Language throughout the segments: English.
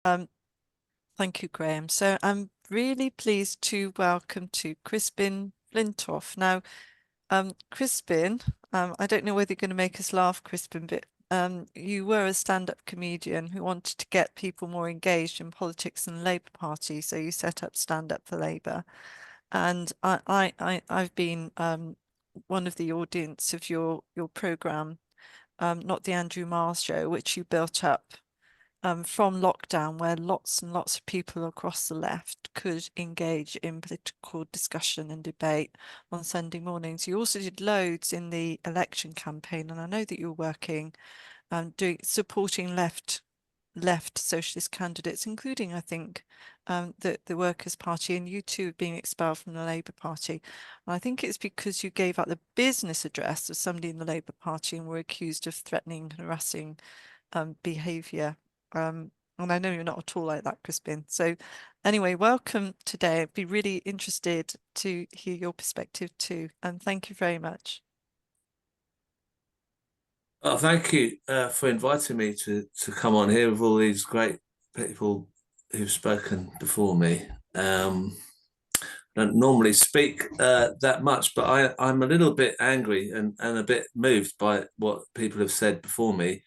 Thank you, Graham. So I'm really pleased to welcome to Crispin Flintoff. Now, Crispin, I don't know whether you're going to make us laugh, Crispin, but you were a stand-up comedian who wanted to get people more engaged in politics and the Labour Party, so you set up Stand Up for Labour. And I've been one of the audience of your programme, not the Andrew Marr show, which you built up from lockdown, where lots and lots of people across the left could engage in political discussion and debate on Sunday mornings. You also did loads in the election campaign, and I know that you're working supporting left socialist candidates, including, I think, the Workers' Party, and you two being expelled from the Labour Party. And I think it's because you gave out the business address of somebody in the Labour Party and were accused of threatening and harassing behaviour. And I know you're not at all like that, Crispin. So anyway, welcome today. I'd be really interested to hear your perspective too. And thank you very much. Oh, thank you for inviting me to come on here with all these great people who've spoken before me. I don't normally speak that much, but I'm a little bit angry and a bit moved by what people have said before me.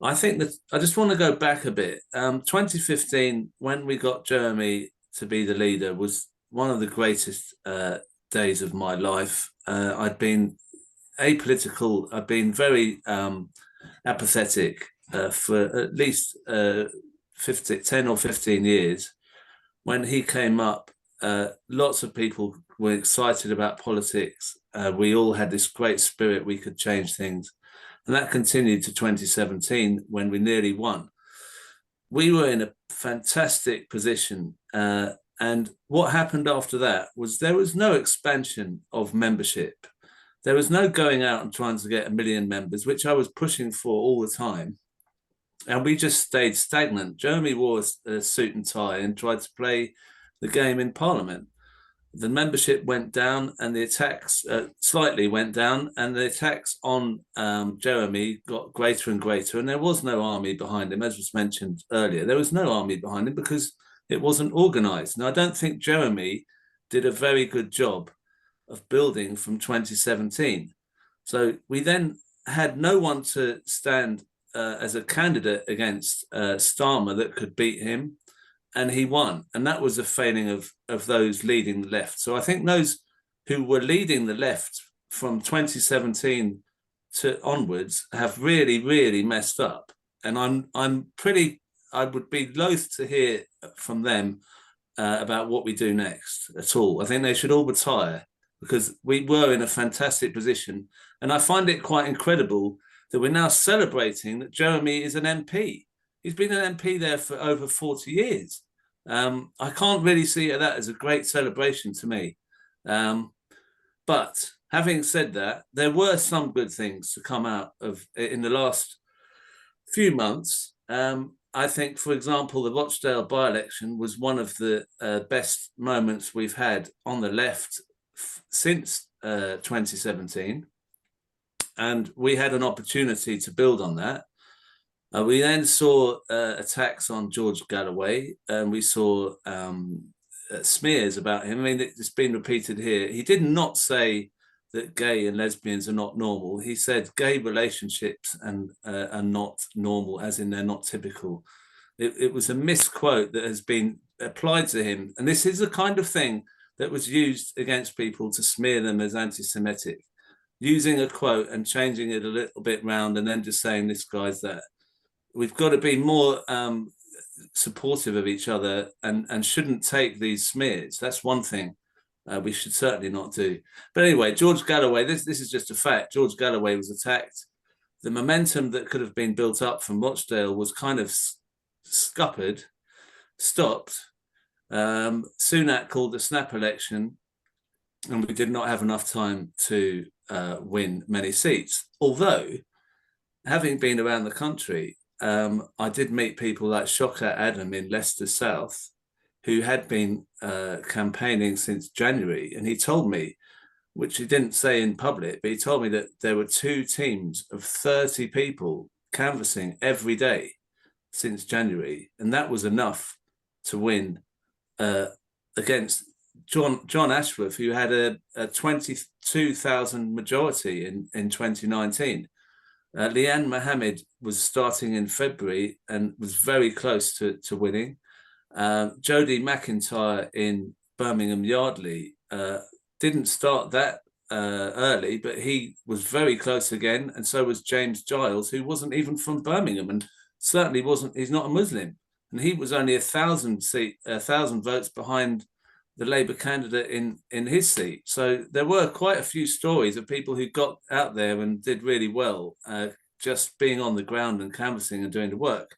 I think that I just want to go back a bit. 2015, when we got Jeremy to be the leader, was one of the greatest days of my life. I'd been apolitical. I've been very apathetic for at least 10 or 15 years. When he came up, lots of people were excited about politics. We all had this great spirit, we could change things. And that continued to 2017 when we nearly won. We were in a fantastic position. And what happened after that was there was no expansion of membership. There was no going out and trying to get 1 million members, which I was pushing for all the time. And we just stayed stagnant. Jeremy wore a suit and tie and tried to play the game in Parliament. The membership went down and the attacks slightly went down, and the attacks on Jeremy got greater and greater. And there was no army behind him, as was mentioned earlier. There was no army behind him because it wasn't organised. Now, I don't think Jeremy did a very good job of building from 2017. So we then had no one to stand as a candidate against Starmer that could beat him, and he won. And that was a failing of those leading the left. So I think those who were leading the left from 2017 to onwards have really, really messed up. And I would be loath to hear from them about what we do next at all. I think they should all retire because we were in a fantastic position. And I find it quite incredible that we're now celebrating that Jeremy is an MP. He's been an MP there for over 40 years. I can't really see that as a great celebration to me. But having said that, there were some good things to come out of in the last few months. I think, for example, the Rochdale by-election was one of the best moments we've had on the left since 2017. And we had an opportunity to build on that. We then saw attacks on George Galloway, and we saw smears about him. I mean, it's been repeated here. He did not say that gay and lesbians are not normal. He said gay relationships are not normal, as in they're not typical. It was a misquote that has been applied to him. And this is the kind of thing that was used against people to smear them as anti-Semitic, using a quote and changing it a little bit round and then just saying this guy's that. We've got to be more supportive of each other and shouldn't take these smears. That's one thing we should certainly not do. But anyway, George Galloway, this is just a fact. George Galloway was attacked. The momentum that could have been built up from Rochdale was kind of scuppered, stopped. Sunak called the snap election, and we did not have enough time to win many seats. Although, having been around the country, I did meet people like Shokat Adam in Leicester South, who had been campaigning since January. And he told me, which he didn't say in public, but he told me that there were 2 teams of 30 people canvassing every day. since January, and that was enough to win against John Ashworth, who had a 22,000 majority in 2019. Leanne Mohammed was starting in February and was very close to winning. Jody McIntyre in Birmingham Yardley didn't start that early, but he was very close again, and so was James Giles, who wasn't even from Birmingham and certainly wasn't. He's not a Muslim, and he was only 1,000 votes behind the Labour candidate in his seat. So there were quite a few stories of people who got out there and did really well, just being on the ground and canvassing and doing the work.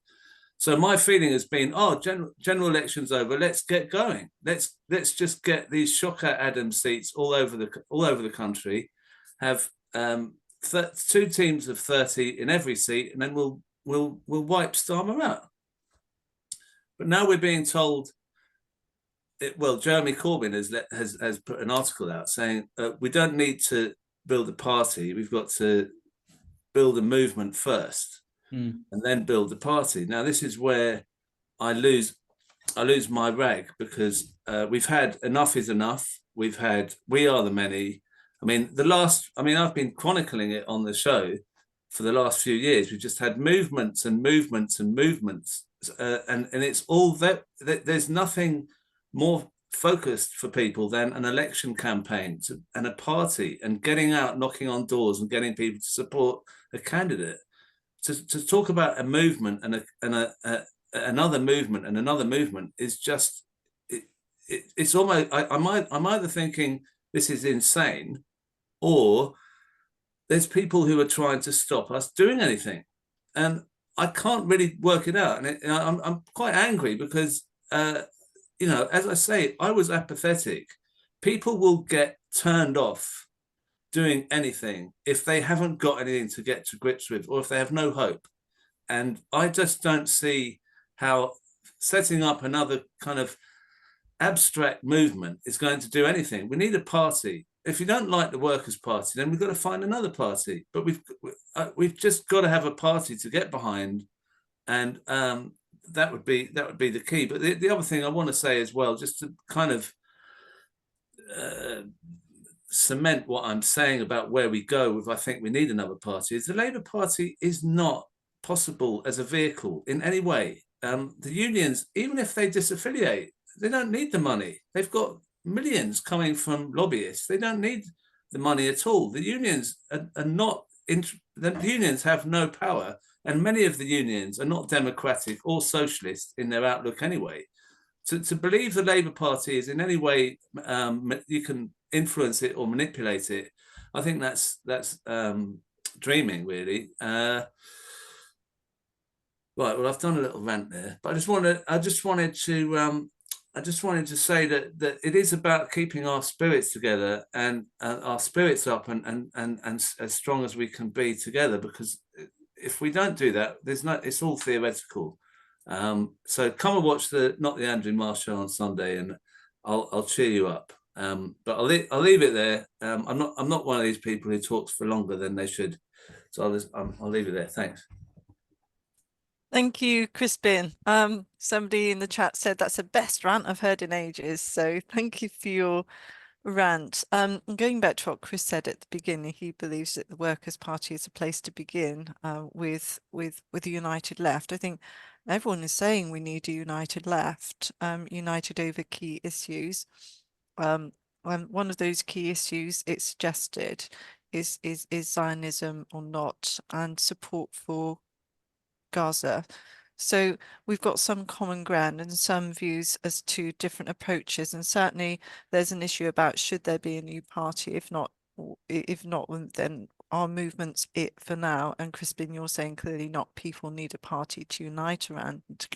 So my feeling has been, general elections over. Let's get going. Let's just get these shocker Adams seats all over the country. Have 2 teams of 30 in every seat, and then we'll wipe Starmer out. But now we're being told. Jeremy Corbyn has put an article out saying we don't need to build a party. We've got to build a movement first. And then build the party. Now, this is where I lose my rag, because we've had enough is enough. We've had We Are the Many. I've been chronicling it on the show for the last few years. We've just had movements and movements and movements, and it's all that. There's nothing more focused for people than an election campaign and a party and getting out, knocking on doors, and getting people to support a candidate. To talk about a movement and another movement and another movement is just it's almost I'm either thinking this is insane, or there's people who are trying to stop us doing anything, and I can't really work it out. And I'm quite angry because as I say, I was apathetic. People will get turned off doing anything if they haven't got anything to get to grips with, or if they have no hope. And I just don't see how setting up another kind of abstract movement is going to do anything. We need a party. If you don't like the Workers' Party, then we've got to find another party. But we've just got to have a party to get behind, and that would be the key. But the other thing I want to say as well, just to kind of cement what I'm saying about where we go with, I think we need another party, is the Labour Party is not possible as a vehicle in any way. The unions, even if they disaffiliate, they don't need the money. They've got millions coming from lobbyists. They don't need the money at all. The unions are not, the unions have no power, and many of the unions are not democratic or socialist in their outlook anyway. To believe the Labour Party is in any way you can influence it or manipulate it, I think that's dreaming, really. Right. Well, I've done a little rant there, but I just wanted to say that it is about keeping our spirits together and our spirits up and as strong as we can be together. Because if we don't do that, it's all theoretical. So come and watch not the Andrew Marr show on Sunday, and I'll cheer you up. But I'll leave it there. I'm not one of these people who talks for longer than they should, so I'll leave it there. Thanks. Thank you, Crispin. Somebody in the chat said that's the best rant I've heard in ages. So thank you for your rant. Going back to what Chris said at the beginning, he believes that the Workers' Party is a place to begin with a united left. I think everyone is saying we need a united left, united over key issues. And one of those key issues it suggested is Zionism or not, and support for Gaza. So we've got some common ground and some views as to different approaches, and certainly there's an issue about should there be a new party. If not, then our movement's it for now. And Crispin, you're saying clearly not. People need a party to unite around.